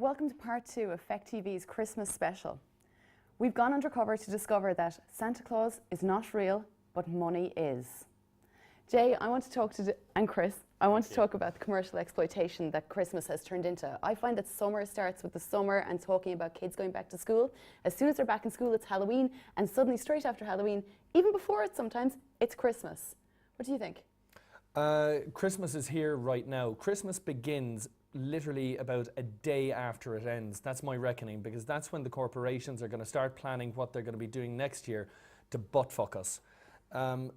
Welcome to part 2 of Feck TV's Christmas special. We've gone undercover to discover that Santa Claus is not real, but money is. Jay, I want to talk to, and Chris, I want to talk about the commercial exploitation that Christmas has turned into. I find that summer starts with the summer and talking about kids going back to school. As soon as they're back in school, it's Halloween, and suddenly straight after Halloween, even before it sometimes, it's Christmas. What do you think? Christmas is here right now. Christmas begins literally about a day after it ends. That's my reckoning, because that's when the corporations are going to start planning what they're going to be doing next year to buttfuck us.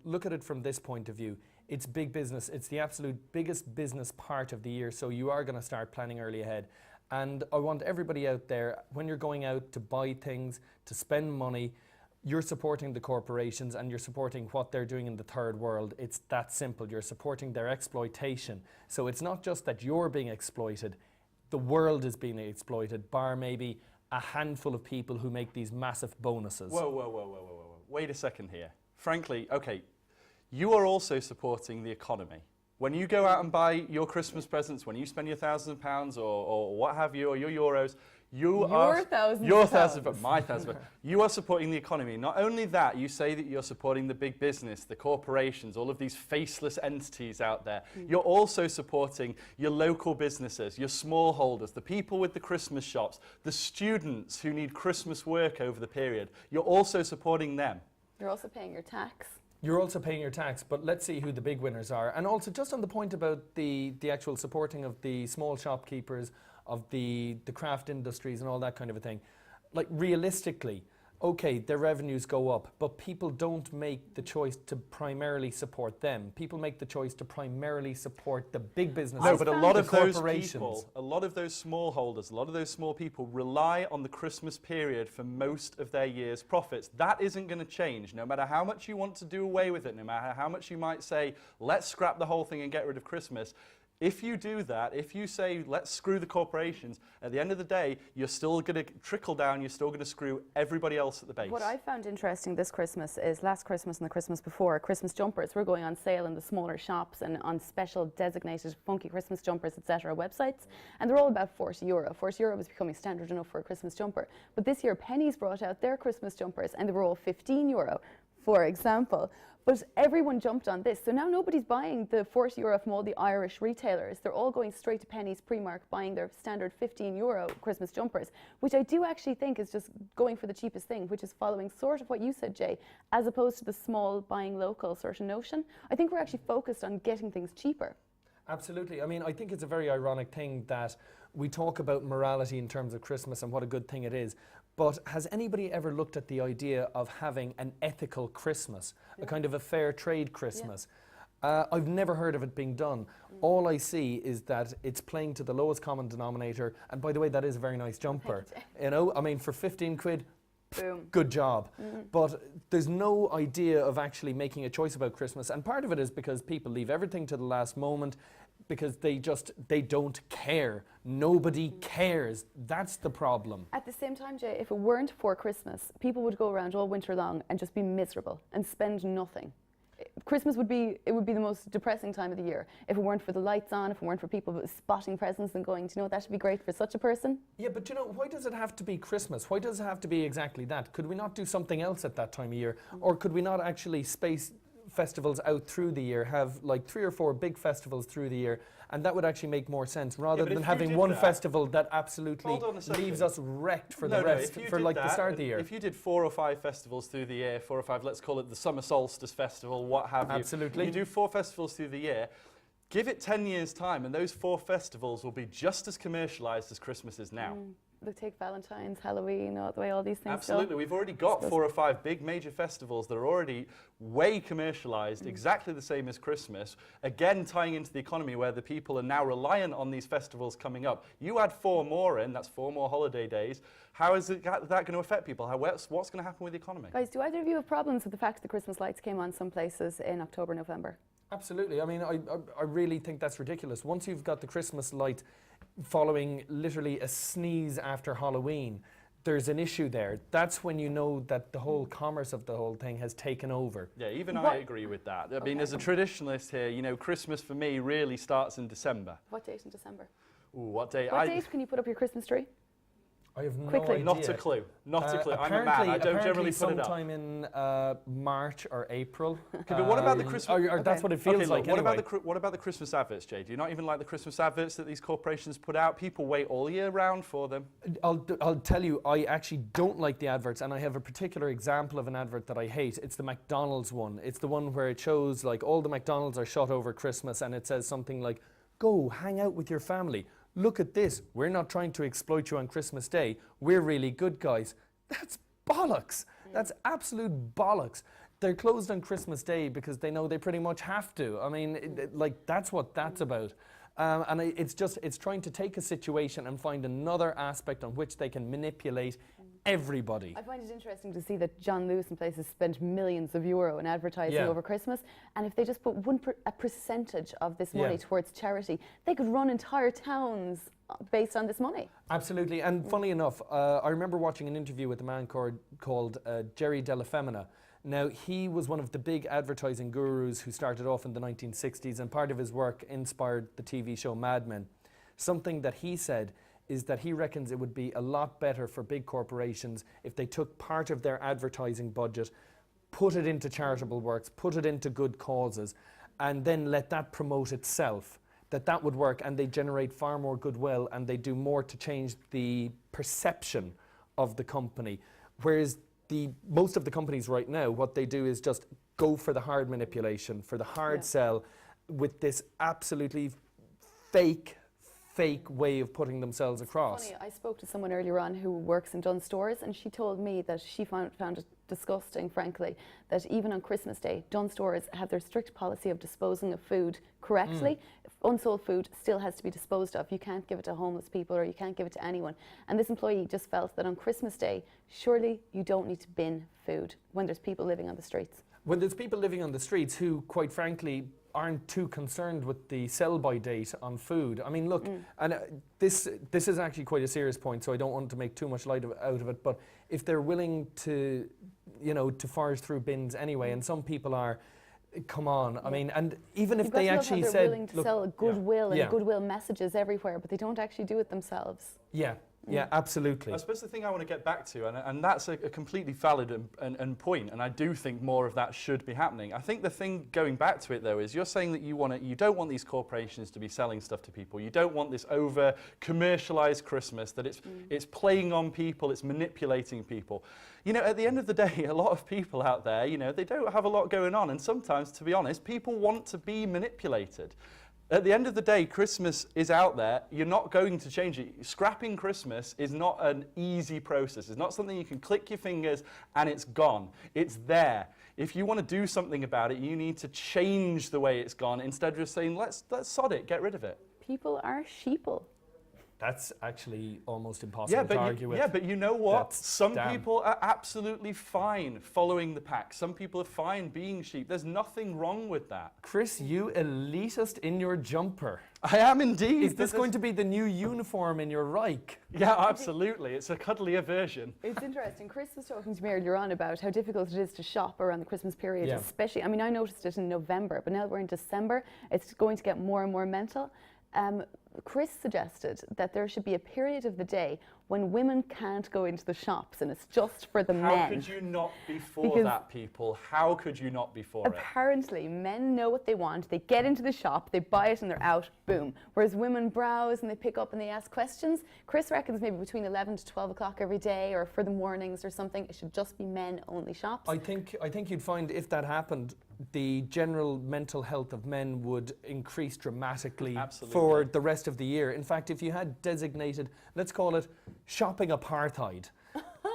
Look at it from this point of view. It's big business. It's the absolute biggest business part of the year, so you are going to start planning early ahead. And I want everybody out there, when you're going out to buy things, to spend money, you're supporting the corporations and you're supporting what they're doing in the third world. It's that simple. You're supporting their exploitation. So it's not just that you're being exploited, the world is being exploited, bar maybe a handful of people who make these massive bonuses. Whoa. Wait a second here. Frankly, okay, you are also supporting the economy. When you go out and buy your Christmas presents, when you spend your £1,000 or what have you, or your euros, you are supporting the economy. Not only that, you say that you're supporting the big business, the corporations, all of these faceless entities out there. You're also supporting your local businesses, your smallholders, the people with the Christmas shops, the students who need Christmas work over the period. You're also supporting them. You're also paying your tax. You're also paying your tax, but let's see who the big winners are. And also, just on the point about the actual supporting of the small shopkeepers, of the craft industries and all that kind of a thing, like realistically, okay, their revenues go up, but people don't make the choice to primarily support them. People make the choice to primarily support the big businesses. No, but a lot of those people, a lot of those smallholders, a lot of those small people rely on the Christmas period for most of their year's profits. That isn't going to change, no matter how much you want to do away with it, no matter how much you might say, let's scrap the whole thing and get rid of Christmas. If you do that, if you say, let's screw the corporations, at the end of the day, you're still going to trickle down, you're still going to screw everybody else at the base. What I found interesting this Christmas is last Christmas and the Christmas before, Christmas jumpers were going on sale in the smaller shops and on special designated funky Christmas jumpers, etc. websites, and they're all about €40. €40 was becoming standard enough for a Christmas jumper. But this year, Penneys brought out their Christmas jumpers and they were all €15, for example. But everyone jumped on this. So now nobody's buying the €40 from all the Irish retailers. They're all going straight to Penneys, Primark, buying their standard €15 Christmas jumpers, which I do actually think is just going for the cheapest thing, which is following sort of what you said, Jay, as opposed to the small buying local sort of notion. I think we're actually focused on getting things cheaper. Absolutely. I mean, I think it's a very ironic thing that we talk about morality in terms of Christmas and what a good thing it is. But has anybody ever looked at the idea of having an ethical Christmas, a kind of a fair trade Christmas? I've never heard of it being done. All I see is that it's playing to the lowest common denominator. And by the way, that is a very nice jumper. You know, I mean, for 15 quid, boom, good job. But there's no idea of actually making a choice about Christmas. And part of it is because people leave everything to the last moment, because they don't care. Nobody cares. That's the problem. At the same time, Jay, if it weren't for Christmas, people would go around all winter long and just be miserable and spend nothing. Christmas would be the most depressing time of the year. If it weren't for the lights on, if it weren't for people spotting presents and going, do you know, that should be great for such a person. Yeah, but you know, why does it have to be Christmas? Why does it have to be exactly that? Could we not do something else at that time of year? Or could we not actually space festivals out through the year, have like 3 or 4 big festivals through the year, and that would actually make more sense rather than having one festival that absolutely leaves us wrecked for the rest, for like the start of the year. If you did 4 or 5 festivals through the year, 4 or 5, let's call it the Summer Solstice Festival, what have you. Absolutely. You do 4 festivals through the year, give it 10 years' time, and those 4 festivals will be just as commercialised as Christmas is now. They take Valentine's, Halloween, all the way all these things. Absolutely. We've already got 4 or 5 big major festivals that are already way commercialised, exactly the same as Christmas, again tying into the economy where the people are now reliant on these festivals coming up. You add 4 more in, that's 4 more holiday days. How is that going to affect people? What's going to happen with the economy? Guys, do either of you have problems with the fact that Christmas lights came on some places in October, November? Absolutely. I mean, I really think that's ridiculous. Once you've got the Christmas light following literally a sneeze after Halloween, there's an issue there. That's when you know that the whole commerce of the whole thing has taken over. Yeah, even I agree with that. I mean, as a traditionalist here, you know, Christmas for me really starts in December. What date in December? Ooh, what day? What date can you put up your Christmas tree? I have no Quickly. idea. Not a clue. Not a clue. I'm a man. Apparently- I don't generally apparently put it up. sometime in March or April. Okay, but what about the Christmas? Or that's what it feels Okay, like look, anyway. what about the Christmas adverts, Jay? Do you not even like the Christmas adverts that these corporations put out? People wait all year round for them. I'll tell you, I actually don't like the adverts, and I have a particular example of an advert that I hate. It's the McDonald's one. It's the one where it shows like all the McDonald's are shut over Christmas, and it says something like, "Go hang out with your family. Look at this. We're not trying to exploit you on Christmas Day. We're really good guys." That's bollocks. That's absolute bollocks. They're closed on Christmas Day because they know they pretty much have to. I mean, like, that's what that's about. It's trying to take a situation and find another aspect on which they can manipulate everybody. I find it interesting to see that John Lewis and places spend millions of euro in advertising over Christmas, and if they just put a percentage of this money towards charity, they could run entire towns based on this money. Absolutely, and funny enough, I remember watching an interview with a man called Jerry Della Femina. Now, he was one of the big advertising gurus who started off in the 1960s, and part of his work inspired the TV show Mad Men. Something that he said is that he reckons it would be a lot better for big corporations if they took part of their advertising budget, put it into charitable works, put it into good causes, and then let that promote itself. That would work, and they generate far more goodwill, and they do more to change the perception of the company. Whereas most of the companies right now, what they do is just go for the hard manipulation, for the hard sell, with this absolutely fake way of putting themselves across. Funny, I spoke to someone earlier on who works in Dunnes Stores, and she told me that she found it disgusting, frankly, that even on Christmas Day, Dunnes Stores have their strict policy of disposing of food correctly. Unsold food still has to be disposed of. You can't give it to homeless people, or you can't give it to anyone. And this employee just felt that on Christmas Day, surely you don't need to bin food when there's people living on the streets. When there's people living on the streets who, quite frankly, aren't too concerned with the sell-by date on food. I mean, look, and this is actually quite a serious point, so I don't want to make too much light out of it, but if they're willing to, to forage through bins anyway, and some people are, come on, I mean, and even if they actually said, they're willing to sell goodwill and goodwill messages everywhere, but they don't actually do it themselves. Yeah, absolutely. I suppose the thing I want to get back to, and that's a completely valid and point, and I do think more of that should be happening. I think the thing going back to it, though, is you're saying that you don't want these corporations to be selling stuff to people. You don't want this over commercialized Christmas, that it's playing on people, it's manipulating people. At the end of the day, a lot of people out there, they don't have a lot going on, and sometimes, to be honest, people want to be manipulated. At the end of the day, Christmas is out there. You're not going to change it. Scrapping Christmas is not an easy process. It's not something you can click your fingers and it's gone. It's there. If you want to do something about it, you need to change the way it's gone instead of just saying, let's sod it, get rid of it. People are sheeple. That's actually almost impossible to argue with. Yeah, but you know what? Some damn. people are absolutely fine following the pack. Some people are fine being sheep. There's nothing wrong with that. Chris, you elitist in your jumper. I am indeed. Is this going to be the new uniform in your Reich? Yeah, absolutely. It's a cuddlier version. It's interesting. Chris was talking to me earlier on about how difficult it is to shop around the Christmas period, especially. I mean, I noticed it in November, but now that we're in December, it's going to get more and more mental. Chris suggested that there should be a period of the day when women can't go into the shops and it's just for the men. How could you not be for that, people? How could you not be for it? Apparently, men know what they want. They get into the shop, they buy it and they're out, boom. Whereas women browse and they pick up and they ask questions. Chris reckons maybe between 11 to 12 o'clock every day, or for the mornings or something, it should just be men-only shops. I think you'd find if that happened, the general mental health of men would increase dramatically for the rest of the year. In fact, if you had designated, let's call it shopping apartheid,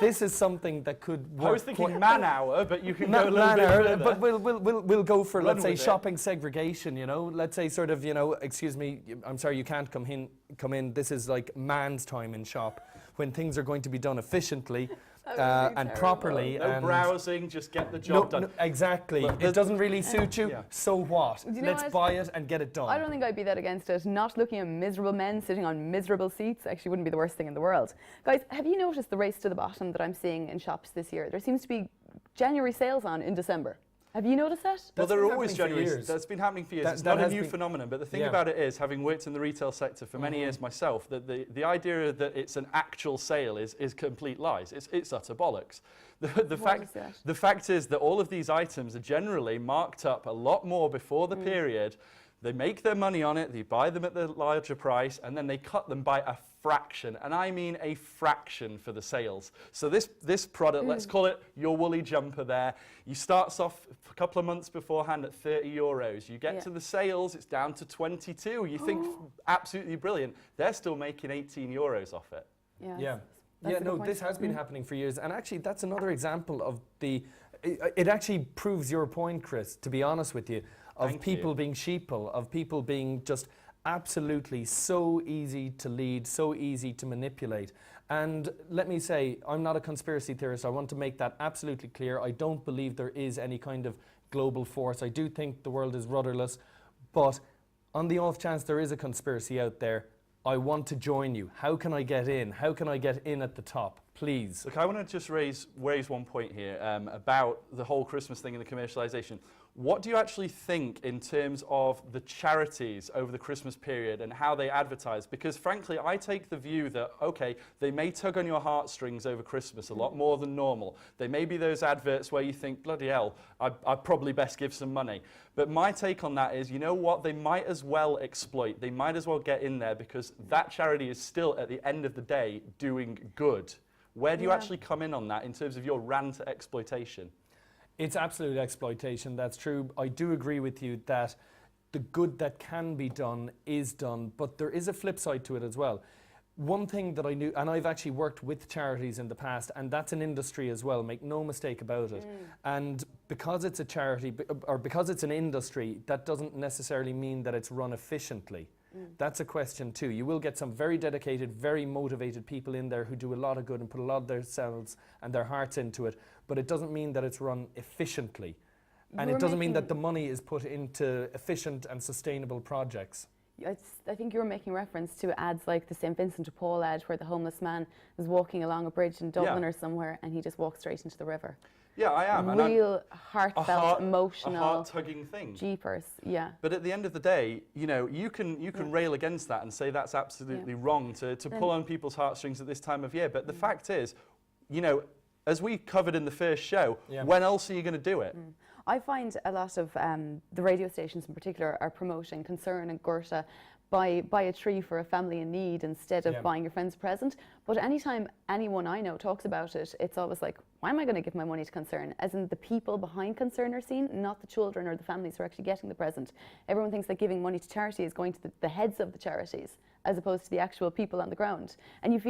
this is something that could work. I was thinking man hour, but you can go a little bit further. But we'll go for, let's say, shopping segregation, Let's say sort of, excuse me, I'm sorry, you can't come in. This is like man's time in shop, when things are going to be done efficiently and properly. No browsing, just get the job done. No, exactly. It doesn't really suit you, so what? Let's buy it and get it done. I don't think I'd be that against it. Not looking at miserable men sitting on miserable seats actually wouldn't be the worst thing in the world. Guys, have you noticed the race to the bottom that I'm seeing in shops this year? There seems to be January sales on in December. Have you noticed that? Well, That's there been are always happening for January. years. That's been happening for years. That- It's that not a has new been- phenomenon. But the thing Yeah. about it is, having worked in the retail sector for many years myself, that the idea that it's an actual sale is complete lies. It's utter bollocks. Why is that? The fact is that all of these items are generally marked up a lot more before the period. They make their money on it, they buy them at the larger price, and then they cut them by a fraction, and I mean a fraction for the sales. So this product, let's call it your woolly jumper there, you starts off a couple of months beforehand at 30 euros. You get Yeah. to the sales, it's down to 22. You think absolutely brilliant. They're still making 18 euros off it. Yeah. Yeah. That's Yeah, a good no, point. this has been happening for years. And actually, that's another example of it actually proves your point, Chris, to be honest with you, of Thank people you. being sheeple, of people being just absolutely so easy to lead, so easy to manipulate. And let me say, I'm not a conspiracy theorist. I want to make that absolutely clear. I don't believe there is any kind of global force. I do think the world is rudderless. But on the off chance there is a conspiracy out there, I want to join you. How can I get in? How can I get in at the top? Please. Look, I want to just raise one point here about the whole Christmas thing and the commercialization. What do you actually think in terms of the charities over the Christmas period and how they advertise? Because frankly, I take the view that, okay, they may tug on your heartstrings over Christmas a lot more than normal. They may be those adverts where you think, bloody hell, I'd probably best give some money. But my take on that is, you know what, they might as well exploit. They might as well get in there because that charity is still, at the end of the day, doing good. Where do you actually come in on that in terms of your rant at exploitation? It's absolute exploitation, that's true. I do agree with you that the good that can be done is done, but there is a flip side to it as well. One thing that I knew, and I've actually worked with charities in the past, and that's an industry as well, make no mistake about it. And because it's a charity, or because it's an industry, that doesn't necessarily mean that it's run efficiently. That's a question too. You will get some very dedicated, very motivated people in there who do a lot of good and put a lot of themselves and their hearts into it, but it doesn't mean that it's run efficiently. And it doesn't mean that the money is put into efficient and sustainable projects. I think you were making reference to ads like the St. Vincent de Paul ad where the homeless man is walking along a bridge in Dublin or somewhere and he just walks straight into the river. Yeah, I am. Real heartfelt, emotional, a heart-tugging thing. jeepers, yeah. But at the end of the day, you know, you can rail against that and say that's absolutely wrong to pull on people's heartstrings at this time of year. But the fact is, you know, as we covered in the first show, when else are you going to do it? I find a lot of the radio stations in particular are promoting Concern and Goethe, buy a tree for a family in need instead of buying your friends a present. But anytime anyone I know talks about it, it's always like, why am I going to give my money to Concern? As in the people behind Concern are seen, not the children or the families who are actually getting the present. Everyone thinks that giving money to charity is going to the heads of the charities as opposed to the actual people on the ground. And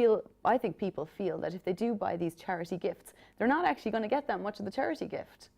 I think people feel that if they do buy these charity gifts, they're not actually going to get that much of the charity gift.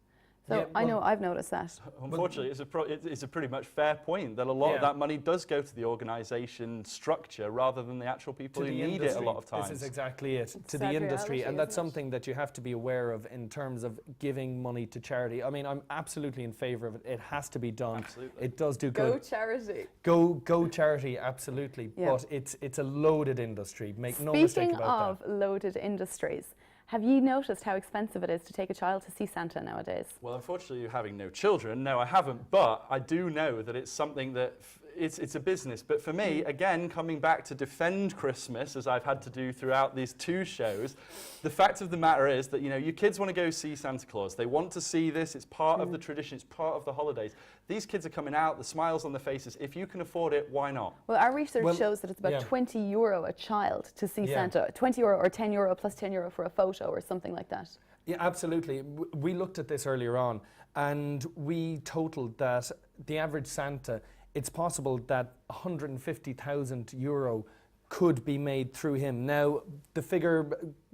So I know I've noticed that. Unfortunately, it's a pretty much fair point that a lot of that money does go to the organisation structure rather than the actual people who need it a lot of times. This is exactly it, to the sad industry. reality, And that's isn't it? something that you have to be aware of in terms of giving money to charity. I mean, I'm absolutely in favour of it. It has to be done. Absolutely. It does do Go good. charity. Go charity, absolutely. Yeah. But it's a loaded industry. Make no mistake Speaking about that. of loaded industries, have you noticed how expensive it is to take a child to see Santa nowadays? Well, unfortunately, having no children, no, I haven't. But I do know that it's something that it's a business. But for me, again, coming back to defend Christmas, as I've had to do throughout these two shows, the fact of the matter is that, you know, your kids want to go see Santa Claus. They want to see this. It's part of the tradition. It's part of the holidays. These kids are coming out, the smiles on their faces. If you can afford it, why not? Well, our research Well, shows that it's about €20 a child to see Yeah. Santa. €20 or €10 plus €10 for a photo or something like that. Yeah, absolutely. We looked at this earlier on, and we totaled that the average Santa, it's possible that €150,000 could be made through him. Now, the figure,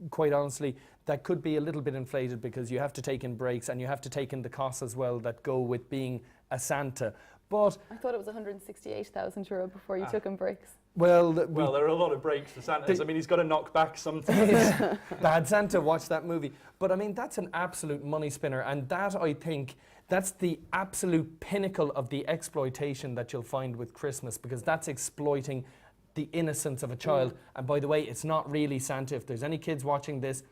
quite honestly, that could be a little bit inflated because you have to take in breaks and you have to take in the costs as well that go with being a Santa. But I thought it was €168,000 before you took in breaks. well, Well, there are a lot of breaks for Santas. I mean, he's got to knock back sometimes. Bad Santa, watch that movie. But I mean, that's an absolute money spinner, and that, I think, that's the absolute pinnacle of the exploitation that you'll find with Christmas, because that's exploiting the innocence of a child. And by the way, it's not really Santa. If there's any kids watching this,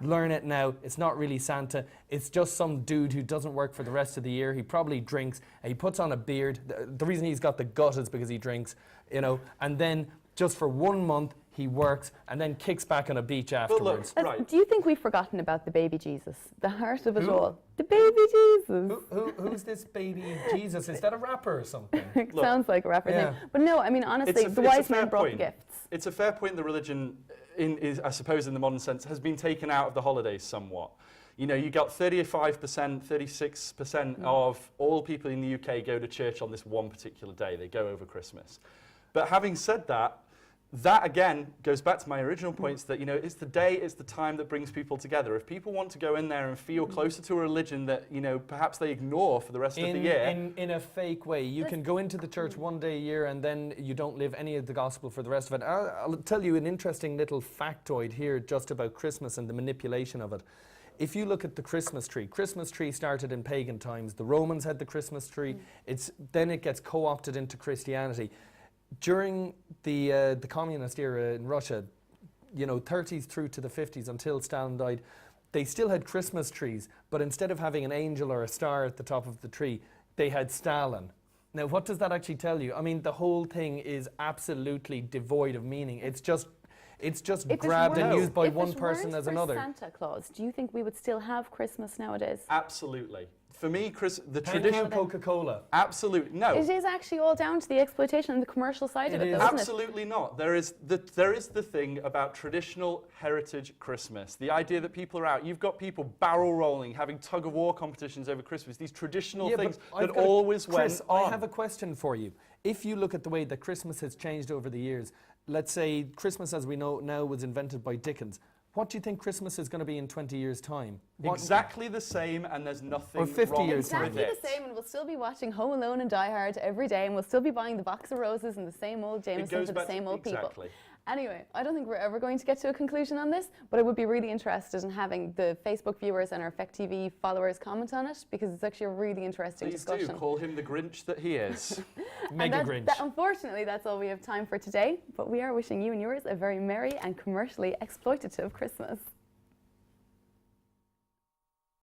learn it now. It's not really Santa. It's just some dude who doesn't work for the rest of the year. He probably drinks, and he puts on a beard. The reason he's got the gut is because he drinks, you know, and then just for 1 month, he works and then kicks back on a beach afterwards. But look, right. Do you think we've forgotten about the baby Jesus, the heart of it all? The baby Jesus. Who's this baby Jesus? Is that a rapper or something? It sounds like a rapper's Yeah. name. But no, I mean, honestly, the wise men brought the gifts. It's a fair point. The religion, I suppose, in the modern sense, has been taken out of the holidays somewhat. You know, you got 35%, 36% of all people in the UK go to church on this one particular day. They go over Christmas. But having said that, that again goes back to my original points that, you know, it's the day, it's the time that brings people together. If people want to go in there and feel closer to a religion that, you know, perhaps they ignore for the rest of the year. In a fake way. You can go into the church one day a year and then you don't live any of the gospel for the rest of it. I'll tell you an interesting little factoid here just about Christmas and the manipulation of it. If you look at the Christmas tree started in pagan times. The Romans had the Christmas tree. Then it gets co-opted into Christianity. During the communist era in Russia, you know, 30s through to the 50s until Stalin died, they still had Christmas trees, but instead of having an angel or a star at the top of the tree, they had Stalin. Now, what does that actually tell you? I mean, the whole thing is absolutely devoid of meaning. It's just grabbed and used by one person as another. If it weren't for Santa Claus, do you think we would still have Christmas nowadays? Absolutely. For me, the Thank you, tradition... Coca-Cola. Absolutely. No. It is actually all down to the exploitation and the commercial side of it, though, isn't it? Absolutely not. There is the thing about traditional heritage Christmas. The idea that people are out. You've got people barrel rolling, having tug of war competitions over Christmas. These traditional things that always went on. I have a question for you. If you look at the way that Christmas has changed over the years, let's say Christmas as we know now was invented by Dickens. What do you think Christmas is going to be in 20 years' time? Exactly the same, and there's nothing or 50 wrong years' with time. Exactly the same, and we'll still be watching Home Alone and Die Hard every day, and we'll still be buying the box of roses and the same old Jameson for the same old people. Anyway, I don't think we're ever going to get to a conclusion on this, but I would be really interested in having the Facebook viewers and our Effect TV followers comment on it, because it's actually a really interesting discussion. Please do, call him the Grinch that he is. Mega Grinch. Unfortunately, that's all we have time for today, but we are wishing you and yours a very merry and commercially exploitative Christmas.